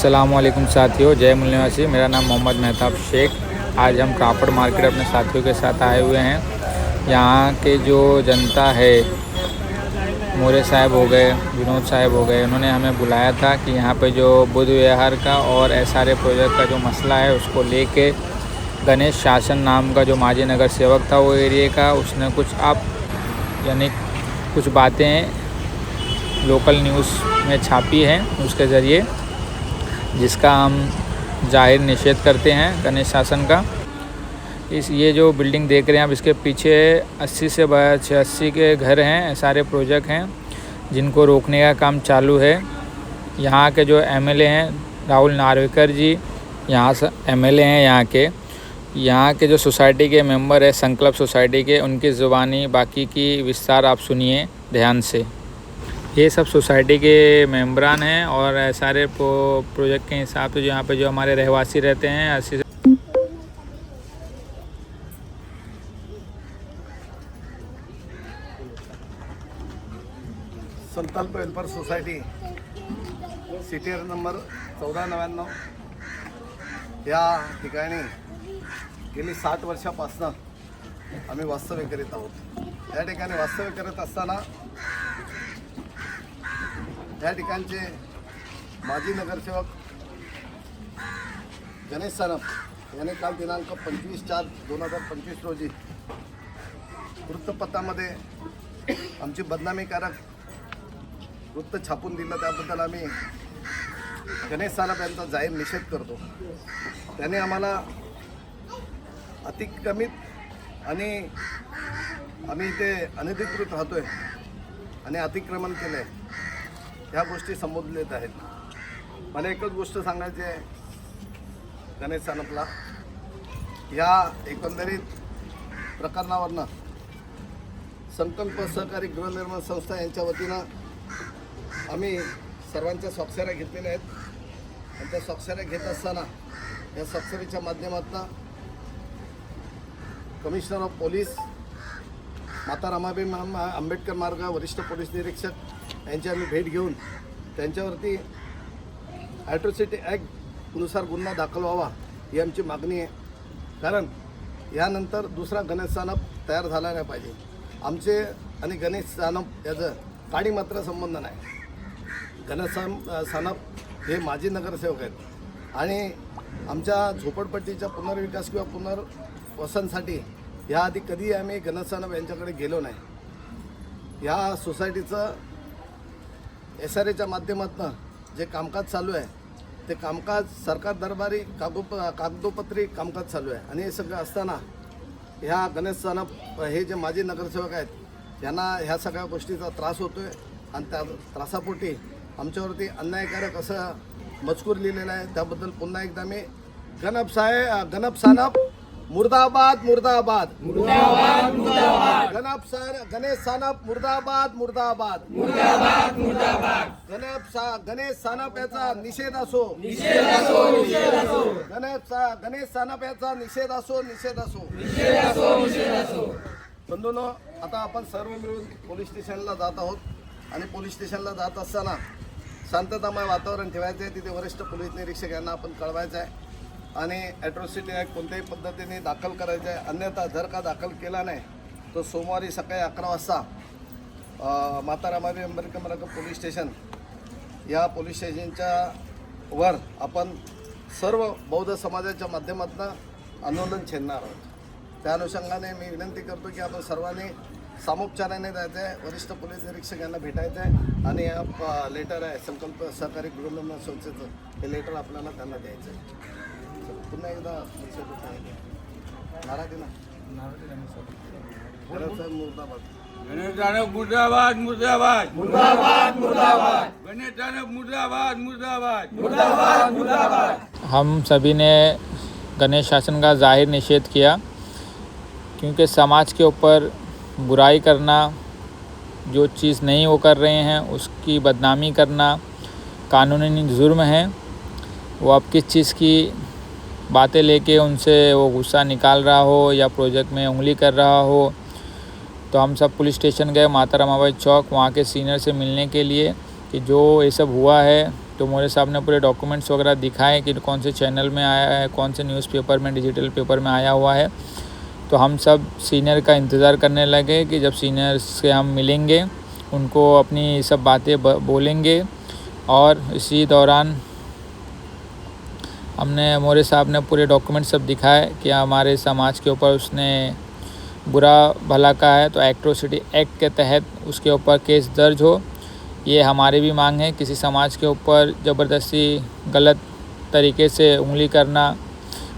अस्सलामुअलैकुम साथियों, जय मूल निवासी। मेरा नाम मोहम्मद मेहताब शेख। आज हम क्राफर्ड मार्केट अपने साथियों के साथ आए हुए हैं। यहाँ के जो जनता है, मोरे साहब हो गए, विनोद साहब हो गए, उन्होंने हमें बुलाया था कि यहाँ पे जो बुद्ध विहार का और SRA प्रोजेक्ट का जो मसला है उसको लेके गणेश शासन नाम का जो माजी नगर सेवक था वो एरिया का, उसने कुछ बातें लोकल न्यूज़ में छापी हैं उसके ज़रिए, जिसका हम जाहिर निषेध करते हैं गणेश शासन का। ये जो बिल्डिंग देख रहे हैं आप, इसके पीछे 80 से 86 के घर हैं, सारे प्रोजेक्ट हैं जिनको रोकने का काम चालू है। यहाँ के जो MLA हैं राहुल नार्वेकर जी, यहाँ से MLA हैं यहाँ के जो सोसाइटी के मेंबर है संकल्प सोसाइटी के, उनकी ज़ुबानी बाकी की विस्तार आप सुनिए ध्यान से। ये सब सोसाइटी के मेंबरान हैं और सारे प्रोजेक्ट के हिसाब से जो यहाँ पे जो हमारे रहवासी रहते हैं 80 संकल्प वेलफेअर सोसायटी सिटी नंबर 1499 या ठिकाणी गेली 60 वर्षापासून आम्ही वास्तव्य करीत आहोत। या ठिकाणी वास्तव्य करत असताना या ठिकाणचे माजी नगरसेवक गणेश सानप यांनी काल दिनांक 25/4/2025 रोजी वृत्तपत्रामध्ये आमची बदनामीकारक वृत्त छापून दिलं। त्याबद्दल आम्ही गणेश सानप यांचा जाहीर निषेध करतो। त्याने आम्हाला अतिक्रमित आणि आम्ही इथे अनधिकृत राहतोय आणि अतिक्रमण केलं आहे, ह्या गोष्टी संबोधलेत आहेत। मला एकच गोष्ट सांगायची आहे गणेश सानपला, या एकंदरीत प्रकरणावरनं संकल्प सहकारी गृहनिर्माण संस्था यांच्या वतीनं आम्ही सर्वांच्या स्वाक्षऱ्या घेतलेल्या आहेत आणि त्या स्वाक्षऱ्या घेत असताना या स्वाक्षरीच्या माध्यमातून कमिशनर ऑफ पोलीस माता रमाबाई आंबेडकर मार्ग वरिष्ठ पोलीस निरीक्षक यांची आम्ही भेट घेऊन त्यांच्यावरती ॲट्रॉसिटी ॲक्टनुसार गुन्हा दाखल व्हावा ही आमची मागणी आहे। कारण यानंतर दुसरा गणेश सानप तयार झाला नाही पाहिजे। आमचे आणि गणेश सानप याचं काडी मात्र संबंध नाही। गणेश सानप हे माजी नगरसेवक आहेत आणि आमच्या झोपडपट्टीच्या पुनर्विकास किंवा पुनर्वसनासाठी याआधी कधीही आम्ही गणेश सानप यांच्याकडे गेलो नाही। या सोसायटीचं SRAच्या माध्यमातून जे कामकाज चालू आहे ते कामकाज सरकार दरबारी कागदोपत्री कामकाज चालू आहे आणि हे सगळं असताना ह्या गणेश सानप हे जे माजी नगरसेवक आहेत यांना ह्या सगळ्या गोष्टीचा त्रास होतो आहे आणि त्या त्रासापोटी आमच्यावरती अन्यायकारक असं मजकूर लिहिलेला आहे। त्याबद्दल पुन्हा एकदा मी गणप सानप मुर्दाबाद मुर्दाबाद मुर्दाबाद मुर्दाबाद, गणेश सानप मुर्दाबाद मुर्दाबाद मुर्दाबाद मुर्दाबाद, गणेश सानप याचा निषेध असो, निषेध असो, निषेध असो, गणेश सानप याचा निषेध असो, निषेध असो, निषेध असो, निषेध असो। बंधूंनो, आता आपण सर्व मिळून पोलीस स्टेशनला जात आहोत आणि पोलीस स्टेशनला जात असताना शांततामय वातावरण ठेवायचं आहे। तिथे वरिष्ठ पोलीस निरीक्षक यांना आपण कळवायचं आहे आणि ॲट्रॉसिटी ॲक्ट कोणत्याही पद्धतीने दाखल करायचं आहे। अन्यथा जर का दाखल केला नाही तो सोमवारी सकाळी 11 वाजता माता रमाबाई आंबेडकर मार्ग पोलीस स्टेशन या पोलीस स्टेशनच्या वर आपण सर्व बौद्ध समाजाच्या माध्यमातून आंदोलन छेडणार आहोत। त्या अनुषंगाने मी विनंती करतो की आपण सर्वांनी सामोपचाराने जायचं आहे, वरिष्ठ पोलीस निरीक्षक यांना भेटायचं आहे आणि हा लेटर आहे संकल्प सहकारी गृहनिर्माण संस्थेचं, हे लेटर आपल्याला त्यांना द्यायचं आहे। पुन्हा एकदा नाराजी ना मुर्दाबाद, गणेश सानप मुर्दाबाद मुर्दाबाद मुर्दाबाद मुर्दाबाद, गणेश सानप मुर्दाबाद मुर्दाबाद मुर्दाबाद मुर्दाबाद। हम सभी ने गणेश शासन का जाहिर निषेध किया, क्योंकि समाज के ऊपर बुराई करना, जो चीज़ नहीं वो कर रहे हैं उसकी बदनामी करना कानूनी जुर्म है। वो अब किस चीज़ की बातें लेके उनसे वो गुस्सा निकाल रहा हो या प्रोजेक्ट में उंगली कर रहा हो, तो हम सब पुलिस स्टेशन गए माता रमाबाई चौक, वहाँ के सीनियर से मिलने के लिए कि जो ये सब हुआ है तो मोरे साहब ने पूरे डॉक्यूमेंट्स वगैरह दिखाए कि कौन से चैनल में आया है, कौन से न्यूज़पेपर में, डिजिटल पेपर में आया हुआ है। तो हम सब सीनियर का इंतज़ार करने लगे कि जब सीनियर से हम मिलेंगे, उनको अपनी सब बातें बोलेंगे। और इसी दौरान हमने मोरे साहब ने पूरे डॉक्यूमेंट सब दिखाए कि हमारे समाज के ऊपर उसने बुरा भला कहा है, तो एट्रोसिटी एक्ट के तहत उसके ऊपर केस दर्ज हो। ये हमारी भी मांग है। किसी समाज के ऊपर ज़बरदस्ती गलत तरीके से उंगली करना,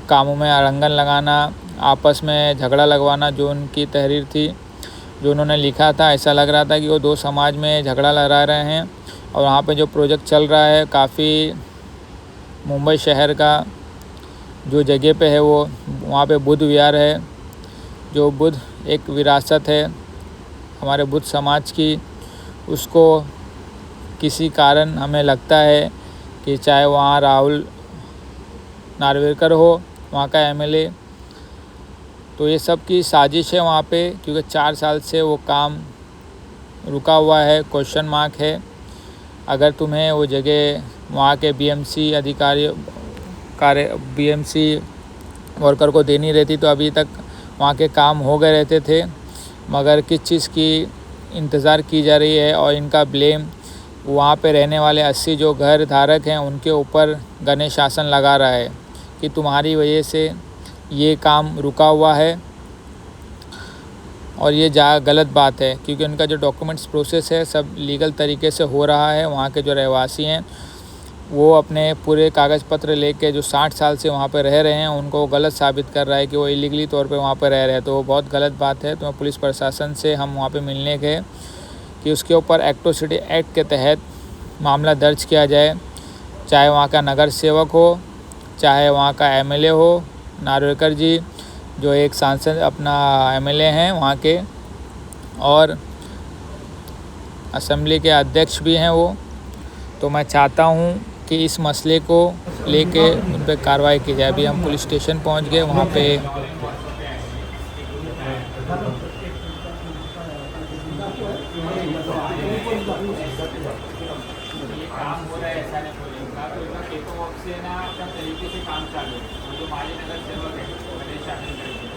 कामों में अड़ंगन लगाना, आपस में झगड़ा लगवाना, जो उनकी तहरीर थी, जो उन्होंने लिखा था, ऐसा लग रहा था कि वो दो समाज में झगड़ा लगा रहे हैं। और वहाँ पे जो प्रोजेक्ट चल रहा है, काफ़ी मुंबई शहर का जो जगह पे है, वो वहाँ पे बुद्ध विहार है, जो बुद्ध एक विरासत है हमारे बुद्ध समाज की। उसको किसी कारण हमें लगता है कि चाहे वहाँ राहुल नार्वेकर हो, वहाँ का एमएलए, तो ये सब की साजिश है वहाँ पे, क्योंकि 4 साल से वो काम रुका हुआ है, क्वेश्चन मार्क है। अगर तुम्हें वो जगह वहाँ के बीएमसी अधिकारी बीएमसी वर्कर को देनी रहती तो अभी तक वहाँ के काम हो गए रहते थे। मगर किस चीज़ की इंतज़ार की जा रही है, और इनका ब्लेम वहाँ पे रहने वाले 80 जो घर धारक हैं उनके ऊपर गणेश शासन लगा रहा है कि तुम्हारी वजह से ये काम रुका हुआ है। और ये गलत बात है, क्योंकि उनका जो डॉक्यूमेंट्स प्रोसेस है सब लीगल तरीके से हो रहा है। वहाँ के जो रहवासी हैं वो अपने पूरे कागज़ पत्र लेके जो 60 साल से वहाँ पे रह रहे हैं, उनको गलत साबित कर रहा है कि वो इलीगली तौर पे वहाँ पे रह रहे हैं। तो वो बहुत गलत बात है। तो पुलिस प्रशासन से हम वहाँ पे मिलने गए कि उसके ऊपर एट्रोसिटी एक्ट के तहत मामला दर्ज किया जाए, चाहे वहाँ का नगर सेवक हो, चाहे वहाँ का एमएलए हो नार्वेकर जी, जो एक सांसद अपना एमएलए हैं वहाँ के, और असेंबली के अध्यक्ष भी हैं वो। तो मैं चाहता हूँ कि इस मसले को लेके उन पर कार्रवाई की जाए। अभी हम पुलिस स्टेशन पहुँच गए, वहाँ पे तरीके से काम चालू है। जो माली नगर सेवक है गणेश शासन करके,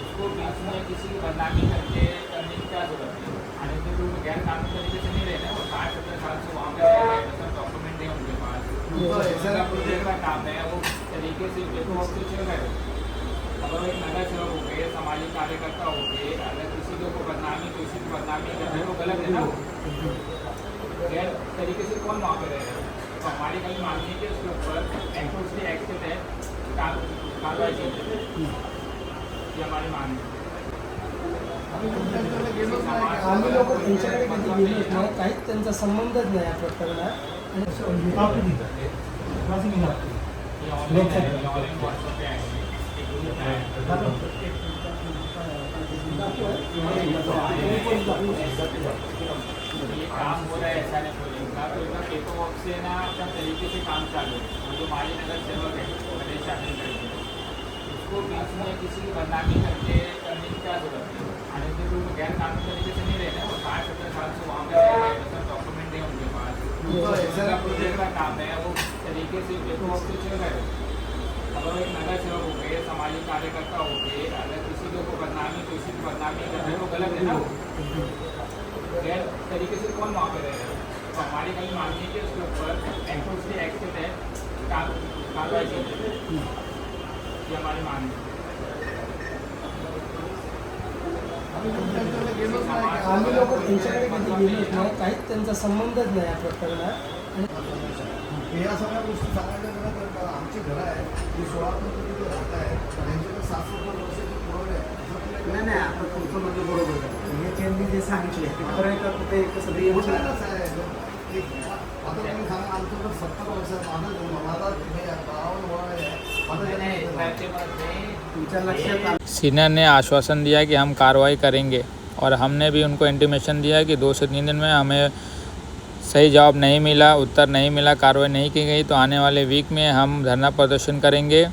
उसको बीच में किसी की बदनामी करके करने की क्या जरूरत है। आने के लोग गैर कानूनी तरीके से नहीं रहना, वो 60-70 साल से वहाँ पे रह रहे हैं, सब डॉक्यूमेंट है उनके पास, प्रोजेक्ट का काम है, वो तरीके से पेपर वर्क से चल रहे हैं। अगर वो एक नगर सेवक हो गए, सामाजिक कार्यकर्ता हो गए, अगर किसी के ऊपर बदनामी, किसी की बदनामी कर रहे हैं, वो गलत है ना। गैर तरीके से कौन वहाँ पे रह रहे हैं। तो हमारी कहीं मांगनी है कि उसके ऊपर एट्रोसिटी एक्ट के तहत कार्रवाई की जाए, ये हमारी मांग है। आम्ही लोक त्यांच्याकडे कधी गेलोच नाही, काहीच त्यांचा संबंधच नाही या प्रकरणात। ये काम हो रहा है ऐसा नहीं बोलेगा, तो इनका पेपर वर्क से ना अपना तरीके से काम चालू है। जो माली नगर सेवक है गणेश शासन करके, उसको बीच में किसी की बदनामी करके करने की क्या जरूरत है। आने के लोग गैर कानूनी तरीके से नहीं रहना, वो 60-70 साल से वहाँ पे रह रहे हैं, सब डॉक्यूमेंट है उनके पास, प्रोजेक्ट का काम है, वो तरीके से पेपर वर्क से चल रहे हैं। अगर एक नगर सेवक हो गए, सामाजिक कार्यकर्ता हो गए, अगर किसी के ऊपर बदनामी, किसी की बदनामी कर रहे हैं, वो गलत है ना। गैर तरीके से कौन वहाँ पे रह रहे हैं। तो हमारी कहीं मांगनी है कि उसके ऊपर एट्रोसिटी एक्ट के तहत कार्रवाई की जाए, ये हमारी मांग है। आम्ही लोक त्यांच्याकडे कधी गेलोच नाही, काहीच त्यांचा संबंधच नाही या प्रकरणात। या सगळ्या गोष्टी सांगायच्या गेल्या तर आमची घरं आहे जी 16 तिथे राहत आहे, त्यांच्याकडे 770 वर्षाची पुरवले आहे। नाही आपण तुमचं म्हणजे बरोबर आहे, हे त्यांनी जे सांगितले ते खरं आहे का? कुठे कसं बोलायलाच आहे आता तुम्ही सांगा, आमच्याकडे 70 वर्ष माझा जन्म, माझा 52 वय आहे, माझा तुमच्या लक्षात आलं? सीनियर ने आश्वासन दिया कि हम कार्रवाई करेंगे, और हमने भी उनको इंटीमेशन दिया कि 2 से 3 दिन में हमें सही जवाब नहीं मिला, उत्तर नहीं मिला, कार्रवाई नहीं की गई तो आने वाले वीक में हम धरना प्रदर्शन करेंगे।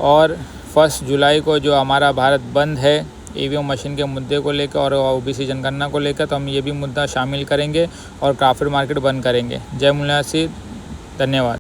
और 1 जुलाई को जो हमारा भारत बंद है ईवीएम मशीन के मुद्दे को लेकर और ओबीसी जनगणना को लेकर, तो हम ये भी मुद्दा शामिल करेंगे और क्राफ्ट मार्केट बंद करेंगे। जय मुलासी, धन्यवाद.